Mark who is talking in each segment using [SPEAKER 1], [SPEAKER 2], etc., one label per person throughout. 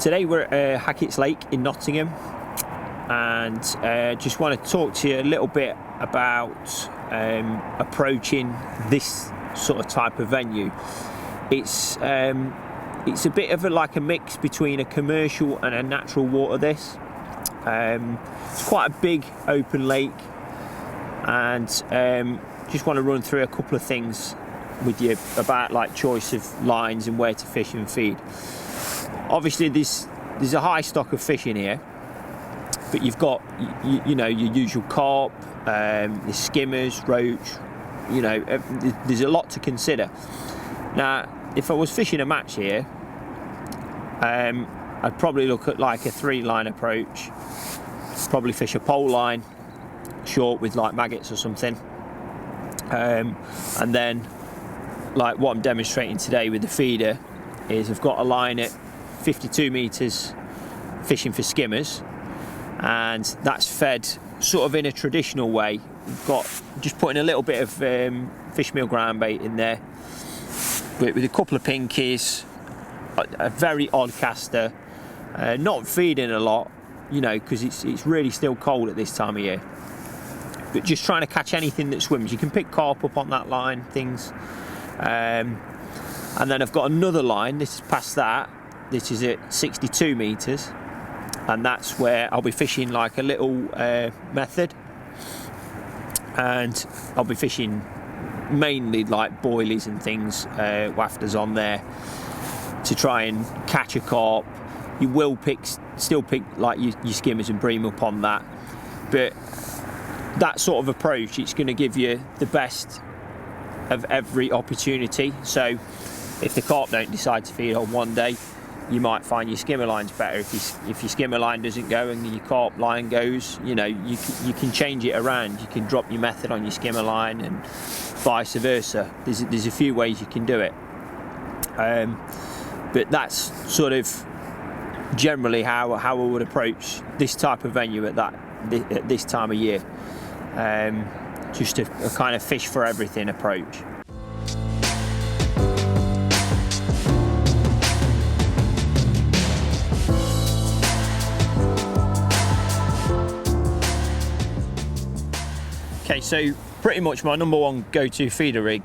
[SPEAKER 1] Today we're at Hackett's Lake in Nottingham, and just want to talk to you a little bit about approaching this sort of type of venue. It's a bit of like a mix between a commercial and a natural water. It's quite a big open lake, and just want to run through a couple of things with you about like choice of lines and where to fish and feed. Obviously there's a high stock of fish in here, but you've got you know your usual carp, the skimmers, roach, there's a lot to consider. Now if I was fishing a match here, I'd probably look at like a 3-line approach, probably fish a pole line short with like maggots or something, and then like what I'm demonstrating today with the feeder is I've got a line at 52 metres fishing for skimmers, and that's fed sort of in a traditional way. We've got just putting a little bit of fish meal ground bait in there, but with a couple of pinkies, a very odd caster, not feeding a lot, because it's really still cold at this time of year, but just trying to catch anything that swims. You can pick carp up on that line, things, and then I've got another line. This is past that. This is at 62 metres, and that's where I'll be fishing like a little method, and I'll be fishing mainly like boilies and things, wafters on there to try and catch a carp. You will still pick like your skimmers and bream up on that, but that sort of approach, it's going to give you the best of every opportunity. So if the carp don't decide to feed on one day, you might find your skimmer line's better. If your skimmer line doesn't go and your carp line goes, you can change it around. You can drop your method on your skimmer line and vice versa. There's a few ways you can do it, but that's sort of generally how I would approach this type of venue at this time of year. Just a kind of fish for everything approach. Okay, so pretty much my number one go-to feeder rig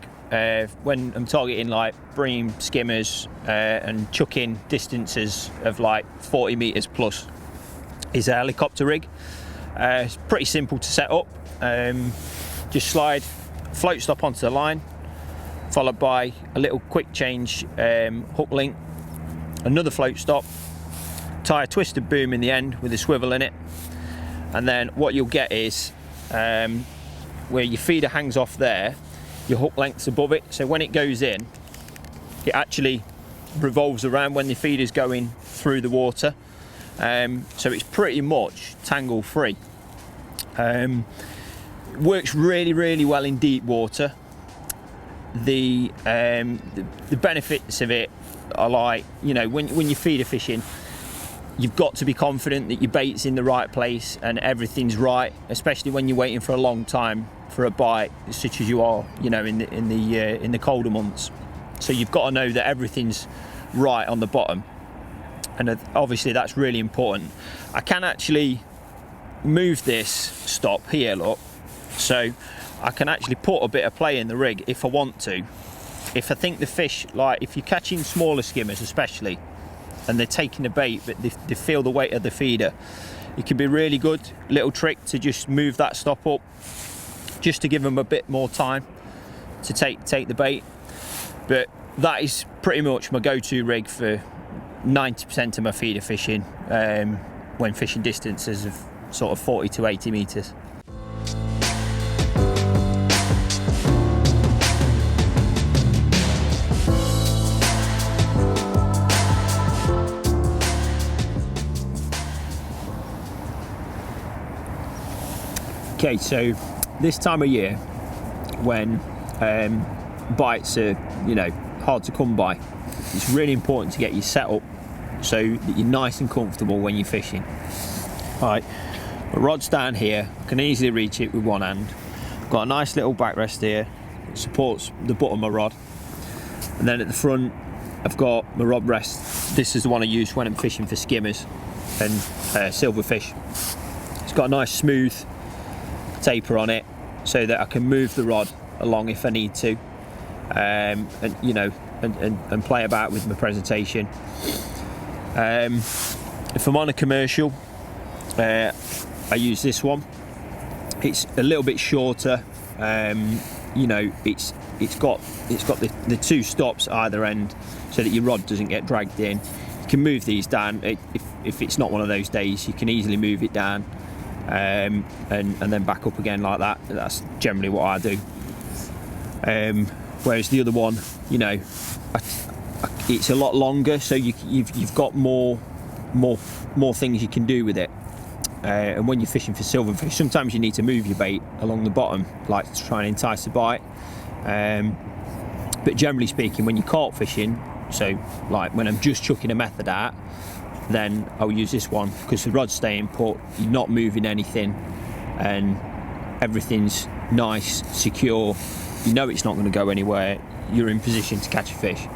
[SPEAKER 1] when I'm targeting like bream, skimmers, and chucking distances of like 40 metres plus is a helicopter rig. It's pretty simple to set up. Just slide float stop onto the line, followed by a little quick change hook link, another float stop, tie a twisted boom in the end with a swivel in it, and then what you'll get is where your feeder hangs off there, your hook length's above it, so when it goes in, it actually revolves around when the feeder's going through the water, so it's pretty much tangle free. Works really well in deep water. The benefits of it are like, when you're feeder fishing, you've got to be confident that your bait's in the right place and everything's right, especially when you're waiting for a long time for a bite, such as you are, in the colder months. So you've got to know that everything's right on the bottom, and obviously that's really important. I can actually move this stop here, look, so I can actually put a bit of play in the rig if I want to. If I think the fish, like if you're catching smaller skimmers especially, and they're taking the bait but they feel the weight of the feeder, it can be really good little trick to just move that stop up, just to give them a bit more time to take the bait. But that is pretty much my go-to rig for 90% of my feeder fishing, when fishing distances of sort of 40 to 80 metres. Okay, so this time of year when bites are hard to come by, it's really important to get you set up so that you're nice and comfortable when you're fishing. Right, my rod's down here, I can easily reach it with one hand. I've got a nice little backrest here, it supports the butt of my rod, and then at the front I've got my rod rest. This is the one I use when I'm fishing for skimmers and silverfish. It's got a nice smooth taper on it so that I can move the rod along if I need to, and you know, and play about with my presentation. If I'm on a commercial, I use this one. It's a little bit shorter. You know, it's got the two stops either end so that your rod doesn't get dragged in. You can move these down if it's not one of those days. You can easily move it down and then back up again like that. That's generally what I do. Whereas the other one, you know, it's a lot longer, so you've got more things you can do with it. And when you're fishing for silverfish, sometimes you need to move your bait along the bottom, like to try and entice a bite. But generally speaking, when you're carp fishing, so like when I'm just chucking a method out, then I'll use this one because the rod's staying put, you're not moving anything, and everything's nice, secure. You know it's not going to go anywhere. You're in position to catch a fish.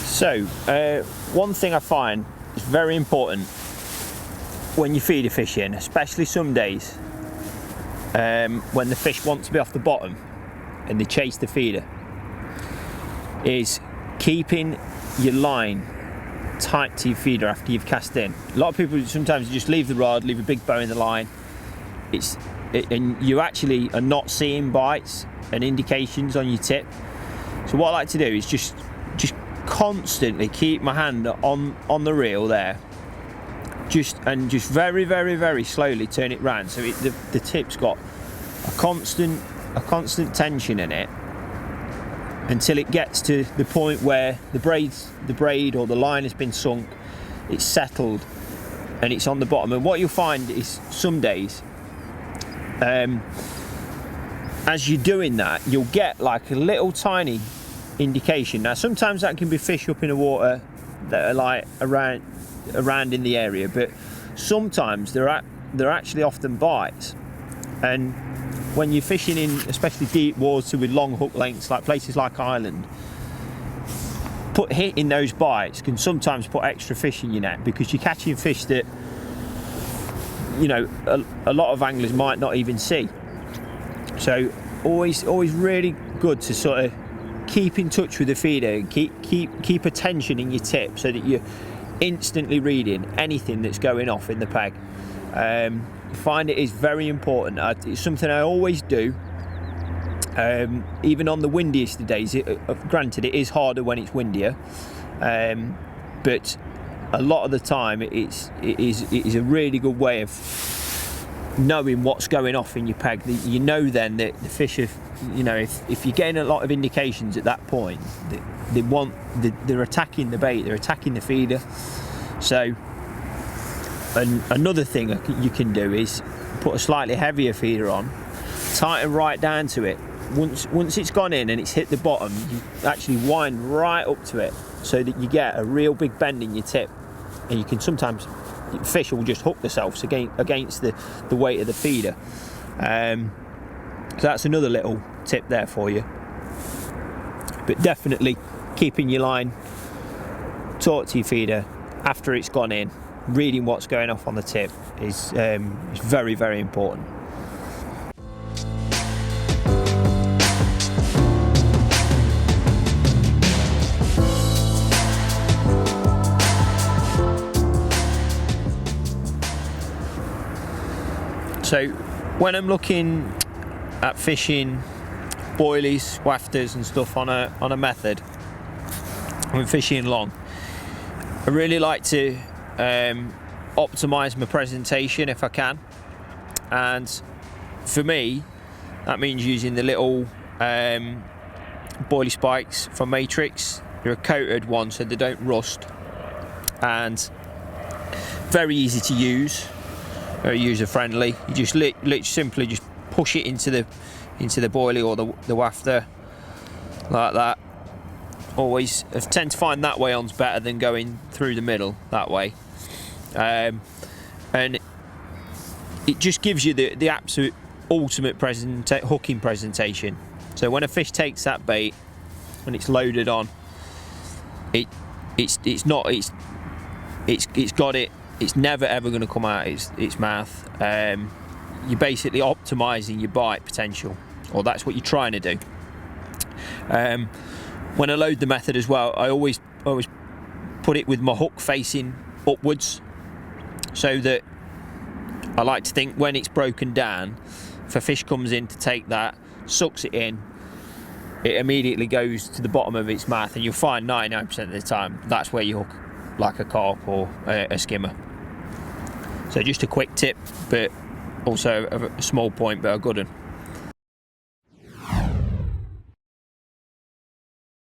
[SPEAKER 1] So, one thing I find is very important when you feeder fishing, especially some days, when the fish want to be off the bottom and they chase the feeder, is keeping your line tight to your feeder after you've cast in. A lot of people sometimes just leave the rod, leave a big bow in the line. And you actually are not seeing bites and indications on your tip. So what I like to do is just constantly keep my hand on the reel there, just very, very, very slowly turn it round so the tip's got a constant tension in it until it gets to the point where the braid or the line has been sunk, it's settled, and it's on the bottom. And what you'll find is some days, as you're doing that, you'll get like a little tiny indication. Now sometimes that can be fish up in the water that are like around in the area, but sometimes they're actually often bites. And when you're fishing in especially deep water with long hook lengths, like places like Ireland, hitting those bites can sometimes put extra fish in your net, because you're catching fish that, you know, a lot of anglers might not even see. So always really good to sort of keep in touch with the feeder and keep attention in your tip so that you're instantly reading anything that's going off in the peg. I find it is very important. It's something I always do, even on the windiest of days. Granted, it is harder when it's windier, but a lot of the time it is a really good way of knowing what's going off in your peg. You know then that the fish have, you know, if you're getting a lot of indications at that point, they're attacking the bait, they're attacking the feeder. So, and another thing you can do is put a slightly heavier feeder on, tighten right down to it. Once it's gone in and it's hit the bottom, you actually wind right up to it so that you get a real big bend in your tip, and you can sometimes, fish will just hook themselves against the weight of the feeder. So that's another little tip there for you. But definitely keeping your line taut to your feeder after it's gone in, reading what's going off on the tip is very, very important. So when I'm looking at fishing boilies, wafters and stuff on a method, when fishing long, I really like to optimize my presentation if I can. And for me, that means using the little boilie spikes from Matrix. They're a coated one so they don't rust, and very easy to use, very user friendly. You just simply just push it into the boilie or the wafter like that. Always I tend to find that way on's better than going through the middle that way, and it just gives you the absolute ultimate hooking presentation. So when a fish takes that bait, when it's loaded on, it's never ever going to come out its mouth. You're basically optimizing your bite potential, or that's what you're trying to do. When I load the method as well, I always put it with my hook facing upwards, so that I like to think when it's broken down, if a fish comes in to take that, sucks it in, it immediately goes to the bottom of its mouth, and you'll find 99% of the time that's where you hook, like a carp or a skimmer. So just a quick tip, but also a small point, but a good one.